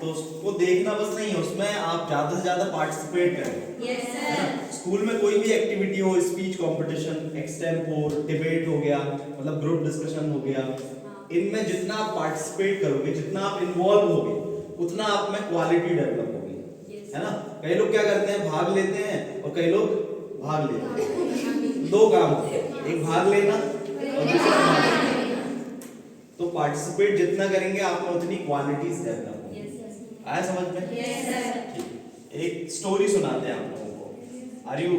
तो उसको देखना बस नहीं है, उसमें आप ज्यादा से ज्यादा पार्टिसिपेट करें। Yes sir. स्कूल में कोई भी एक्टिविटी हो, स्पीच कंपटीशन, एक्सटेम्पोर, डिबेट हो गया, मतलब ग्रुप डिस्कशन हो गया, इनमें जितना आप पार्टिसिपेट करोगे, जितना आप इन्वॉल्व होगे, उतना आप में क्वालिटी डेवलप होगी, है ना। कई लोग क्या करते हैं, भाग लेते हैं, और कई लोग भाग लेते हैं। दो काम होते हैं, एक भाग लेना और दूसरा भाग लेना। तो पार्टिसिपेट जितना करेंगे आप में उतनी क्वालिटीज डेवलप होंगी। आया समझ में? Yes sir. ठीक। एक स्टोरी सुनाते हैं आप लोगों को। आर यू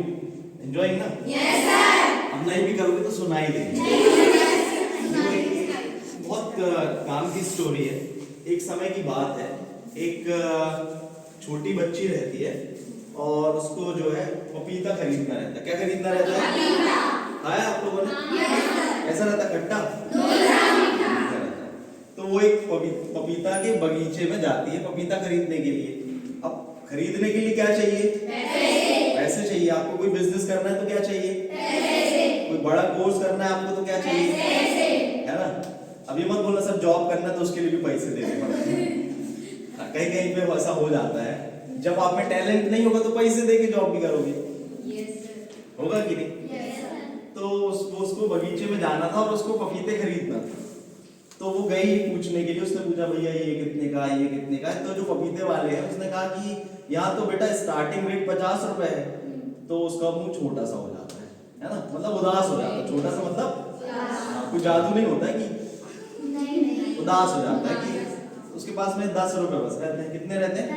एंजॉयिंग ना? Yes sir. अब नहीं भी करोगे तो सुनाई देंगे। बहुत काम की स्टोरी है। एक समय की बात है, एक छोटी बच्ची रहती है और उसको जो है पपीता खरीदना रहता है। क्या खरीदना रहता है? खाया आप लोगों ने? कैसा रहता है? खट्टा रहता है। तो वो एक पपीता के बगीचे में जाती है पपीता खरीदने के लिए। अब खरीदने के लिए क्या चाहिए? पैसे चाहिए। आपको कोई बिजनेस करना है तो क्या चाहिए? कोई बड़ा कोर्स करना है आपको तो क्या चाहिए? है ना। अब ये मत बोलना सर जॉब करना है तो उसके लिए भी पैसे देने पड़ते हैं। कहीं कहीं पे ऐसा हो जाता है, जब आप में टैलेंट नहीं होगा तो पैसे देके जॉब भी करोगे, होगा कि नहीं? तो उसको बगीचे में जाना था और उसको पपीते खरीदना था। तो वो गई पूछने के लिए, उसने पूछा भैया ये कितने का है, ये कितने का है? तो जो पपीते वाले हैं उसने कहा कि यहाँ तो बेटा स्टार्टिंग रेट 50 रुपए है। तो उसका मुंह छोटा सा हो जाता है ना, मतलब उदास हो जाता है। छोटा सा मतलब कोई जादू नहीं होता है कि उदास हो जाता है कि उसके पास में 10 रुपए बस रहते हैं। कितने रहते हैं?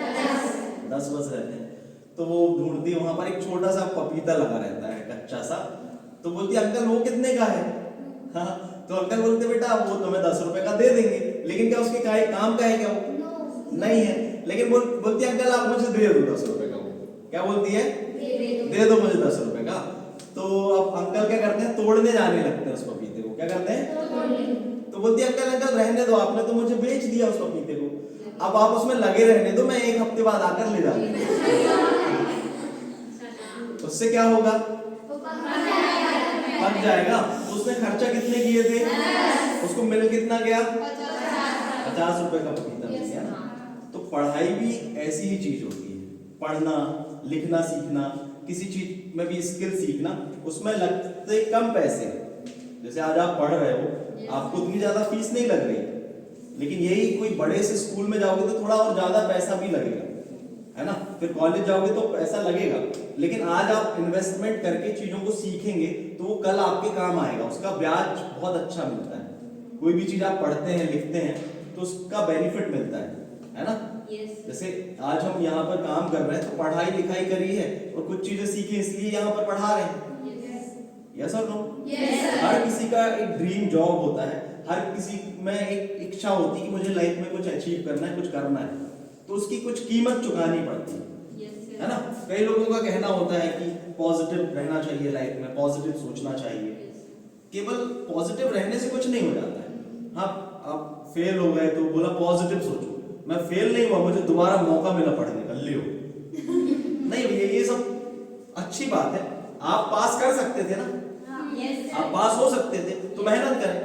10 बस रहते हैं। तो वो ढूंढती है, वहां पर एक छोटा सा पपीता लगा रहता है, कच्चा सा। तो बोलती है अंकल वो कितने का है? हाँ, तो अंकल बोलते बेटा वो तुम्हें 10 रुपए का दे देंगे, लेकिन क्या उसके काम का है क्या वो? नहीं है। लेकिन बोलती है अंकल आप मुझे दे दो 10 रुपए का। क्या बोलती है? दे दो मुझे 10 रुपए का। तो अब अंकल क्या करते हैं, तोड़ने जाने लगते हैं उस पपीते को। क्या करते हैं? तो बोलती है अंकल अंकल रहने दो, आपने तो मुझे बेच दिया उस पपीते को, अब आप उसमें लगे रहने दो, मैं 1 हफ्ते बाद आकर ले जाऊंगी। उससे क्या होगा? पक जाएगा। तो उसने खर्चा कितने किए थे? उसको मिल कितना गया? 50 रुपए का पपीता मिल गया ना। तो पढ़ाई भी ऐसी ही चीज होती है। पढ़ना, लिखना सीखना, किसी चीज में भी स्किल सीखना, उसमें लगते कम पैसे। जैसे आज आप पढ़ रहे हो, आपको उतनी ज्यादा फीस नहीं लग रही, लेकिन यही कोई बड़े से स्कूल में जाओगे तो थोड़ा और ज्यादा पैसा भी लगेगा, है ना। फिर कॉलेज जाओगे तो पैसा लगेगा, लेकिन आज आप इन्वेस्टमेंट करके चीजों को सीखेंगे तो वो कल आपके काम आएगा। उसका ब्याज बहुत अच्छा मिलता है। कोई भी चीज आप पढ़ते हैं, लिखते हैं तो उसका बेनिफिट मिलता है ना। जैसे आज हम यहाँ पर काम कर रहे हैं तो पढ़ाई लिखाई करी है और कुछ चीजें सीखी, इसलिए यहाँ पर पढ़ा रहे हैं। यस और नो? हर किसी का एक ड्रीम जॉब होता है, हर किसी में एक इच्छा होती है कि मुझे लाइफ में कुछ अचीव करना है, कुछ करना है, तो उसकी कुछ कीमत चुकानी पड़ती है ना। कई लोगों का कहना होता है कि पॉजिटिव रहना चाहिए लाइफ में, पॉजिटिव सोचना चाहिए। केवल पॉजिटिव रहने से कुछ नहीं हो जाता है। हाँ, आप फेल हो गए तो बोला पॉजिटिव सोचो, मैं फेल नहीं हुआ, मुझे दोबारा मौका मिला पढ़ने का, लियो। नहीं भैया, ये सब अच्छी बात है, आप पास कर सकते थे ना, आप पास हो सकते थे तो मेहनत करें।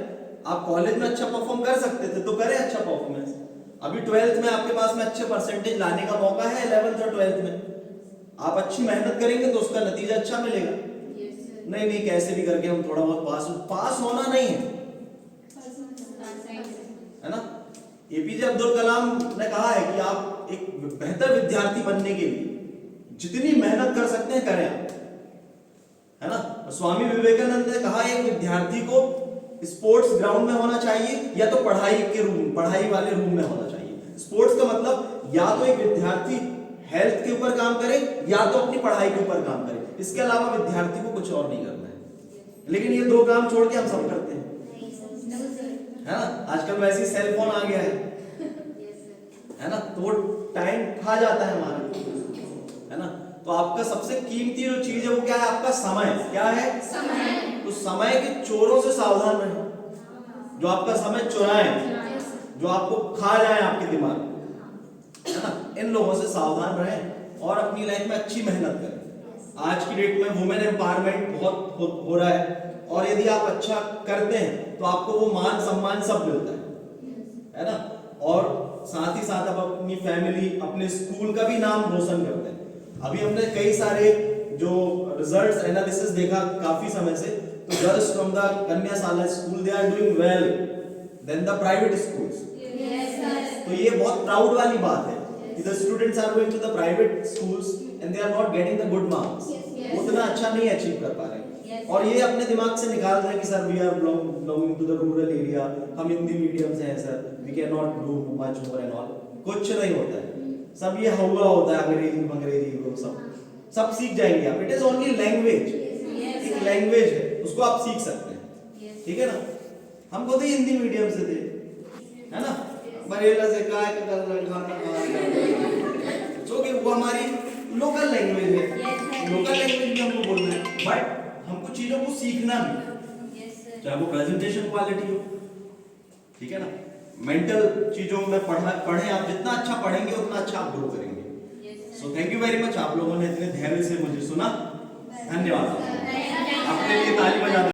आप कॉलेज में अच्छा परफॉर्म कर सकते थे तो करें अच्छा परफॉर्मेंस। अभी 12th में आपके पास में अच्छे परसेंटेज लाने का मौका है, 11th और 12th में आप अच्छी मेहनत करेंगे तो उसका नतीजा अच्छा मिलेगा। नहीं कैसे भी करके हम थोड़ा बहुत पास होना नहीं है ना। एपीजे अब्दुल कलाम ने कहा है कि आप एक बेहतर विद्यार्थी बनने के लिए जितनी मेहनत कर सकते हैं करें आप, है ना। स्वामी विवेकानंद ने कहा एक विद्यार्थी को स्पोर्ट्स ग्राउंड में होना चाहिए या तो पढ़ाई वाले रूम में होना चाहिए। स्पोर्ट्स का मतलब या तो एक विद्यार्थी हेल्थ के ऊपर काम करे या तो अपनी पढ़ाई के ऊपर काम करे, इसके अलावा विद्यार्थी को कुछ और नहीं करना है। लेकिन ये दो काम छोड़ के हम सब करते हैं, है ना। आजकल वैसे सेल फोन आ गया है ना, तो वो टाइम खा जाता है हमारा, है ना। तो आपका सबसे कीमती जो चीज है वो क्या है? आपका समय। क्या है? समय। तो समय के चोरों से सावधान रहें, जो आपका समय चुराएं, जो आपको खा जाए आपके दिमाग, है ना। इन लोगों से सावधान रहें और अपनी लाइफ में अच्छी मेहनत करें। आज की डेट में वुमेन एम्पावरमेंट बहुत हो रहा है, और यदि आप अच्छा करते हैं तो आपको वो मान सम्मान सब मिलता है ना। और साथ ही साथ आप अपनी फैमिली, अपने स्कूल का भी नाम रोशन करते हैं। अभी हमने कई सारे जो रिजल्ट्स एनालिसिस देखा काफी समय से, तो गर्ल्स फ्रॉम द कन्या शाला school they are doing well then the private schools. तो ये बहुत प्राउड वाली बात है कि the students are going to the private schools and they are not getting the good marks, उतना अच्छा नहीं अचीव कर पा रहे, और ये अपने दिमाग से निकाल रहे हैं कि sir we are belonging to the rural area, हम हिंदी मीडियम से हैं sir, we can not do much more and all. कुछ नहीं होता है, सब ये हुआ होता है, अंग्रेजी वो सब सीख जाएंगे आप। इट इज ओनली लैंग्वेज, एक लैंग्वेज है, उसको आप सीख सकते हैं, ठीक है ना। हम खुद ही हिंदी मीडियम से थे, है ना, बरेला से काय का जो कि वो हमारी लोकल लैंग्वेज है, लोकल लैंग्वेज में हमको बोलना है, बट हमको चीजों को सीखना भी, चाहे वो प्रेजेंटेशन क्वालिटी हो, ठीक है ना, मेंटल चीजों में पढ़ें आप, जितना अच्छा पढ़ेंगे उतना अच्छा आप ग्रो करेंगे। So thank you very much, आप लोगों ने इतने धैर्य से मुझे सुना, धन्यवाद।